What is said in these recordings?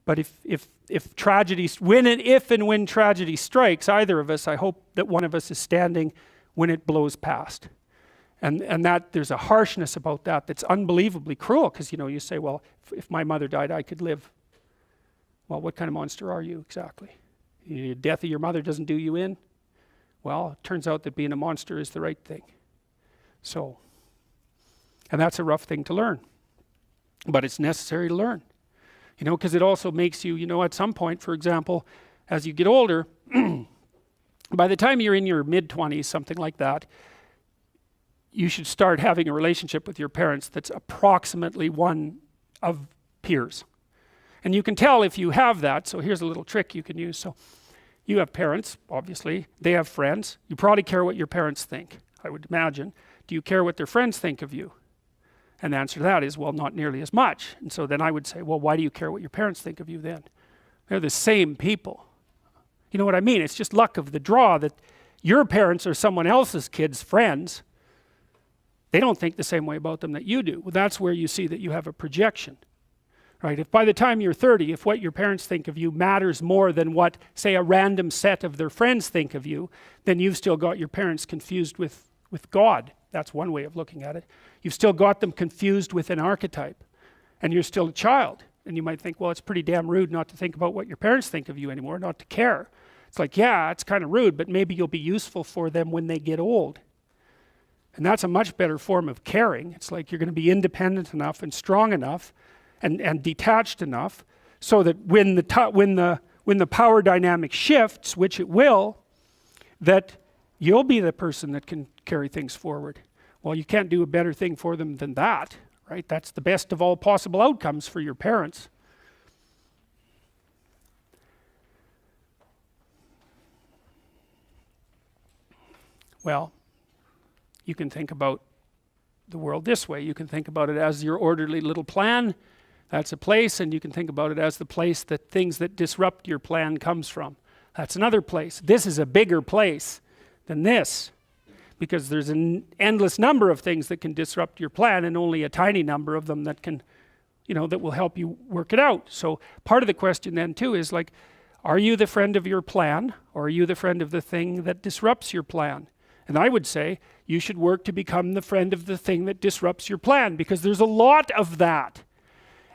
But if tragedy, if and when tragedy strikes either of us, I hope that one of us is standing when it blows past. And that there's a harshness about that that's unbelievably cruel, because you say, well, if my mother died, I could live. Well, what kind of monster are you exactly? The death of your mother doesn't do you in? Well, it turns out that being a monster is the right thing. So, and that's a rough thing to learn. But it's necessary to learn. Because it also makes you, at some point, for example, as you get older, by the time you're in your mid-20s, something like that, you should start having a relationship with your parents that's approximately one of peers. And you can tell if you have that. So here's a little trick you can use. So you have parents, obviously. They have friends. You probably care what your parents think, I would imagine. Do you care what their friends think of you? And the answer to that is, well, not nearly as much. And so then I would say, well, why do you care what your parents think of you then? They're the same people. You know what I mean? It's just luck of the draw that your parents are someone else's kids' friends. They don't think the same way about them that you do. Well, that's where you see that you have a projection. Right? If by the time you're 30, if what your parents think of you matters more than what, say, a random set of their friends think of you, then you've still got your parents confused with God. That's one way of looking at it. You've still got them confused with an archetype, and you're still a child. And you might think, well, it's pretty damn rude not to think about what your parents think of you anymore, not to care. It's like, yeah, it's kind of rude, but maybe you'll be useful for them when they get old. And that's a much better form of caring. It's like you're going to be independent enough and strong enough and detached enough so that when the power dynamic shifts, which it will, that you'll be the person that can carry things forward. Well, you can't do a better thing for them than that, right? That's the best of all possible outcomes for your parents. Well, you can think about the world this way. You can think about it as your orderly little plan. That's a place, and you can think about it as the place that things that disrupt your plan comes from. That's another place. This is a bigger place than this, because there's an endless number of things that can disrupt your plan, and only a tiny number of them that can, that will help you work it out. So part of the question then too is like, are you the friend of your plan, or are you the friend of the thing that disrupts your plan? And I would say you should work to become the friend of the thing that disrupts your plan, because there's a lot of that.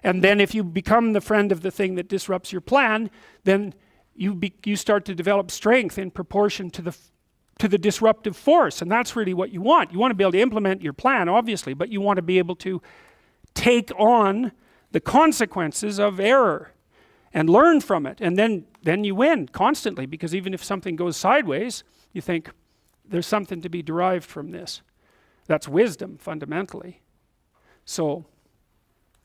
And then if you become the friend of the thing that disrupts your plan, then you start to develop strength in proportion to the disruptive force. And that's really what you want. You want to be able to implement your plan, obviously, but you want to be able to take on the consequences of error and learn from it. And then you win constantly, because even if something goes sideways, you think there's something to be derived from this. That's wisdom, fundamentally. So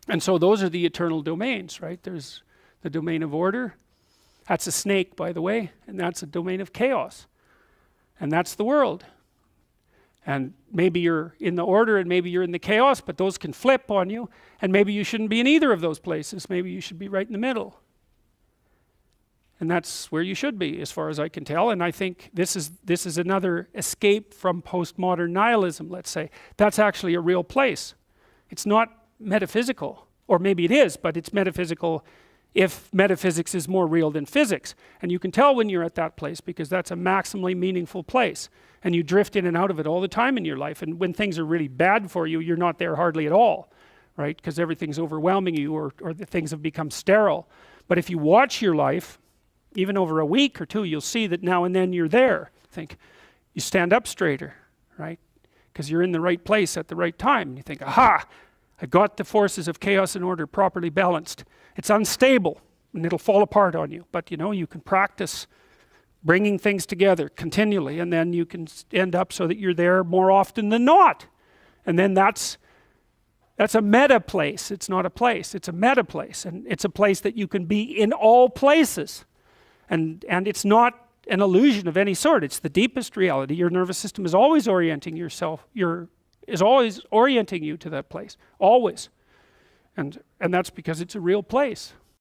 those are the eternal domains, right? There's the domain of order. That's a snake, by the way, and that's a domain of chaos. And that's the world. And maybe you're in the order and maybe you're in the chaos, but those can flip on you, and maybe you shouldn't be in either of those places. Maybe you should be right in the middle. And that's where you should be, as far as I can tell. And I think this is another escape from postmodern nihilism, let's say. That's actually a real place. It's not metaphysical, or maybe it is, but it's metaphysical if metaphysics is more real than physics. And you can tell when you're at that place, because that's a maximally meaningful place. And you drift in and out of it all the time in your life. And when things are really bad for you, you're not there hardly at all, right? Because everything's overwhelming you, or the things have become sterile. But if you watch your life, even over a week or two, you'll see that now and then you're there. You stand up straighter, right? Because you're in the right place at the right time. And you think, aha, I got the forces of chaos and order properly balanced. It's unstable and it'll fall apart on you. But you can practice bringing things together continually, and then you can end up so that you're there more often than not. And then that's a meta place. It's not a place, it's a meta place. And it's a place that you can be in all places. And it's not an illusion of any sort. It's the deepest reality. Your nervous system is always orienting is always orienting you to that place, always. And that's because it's a real place.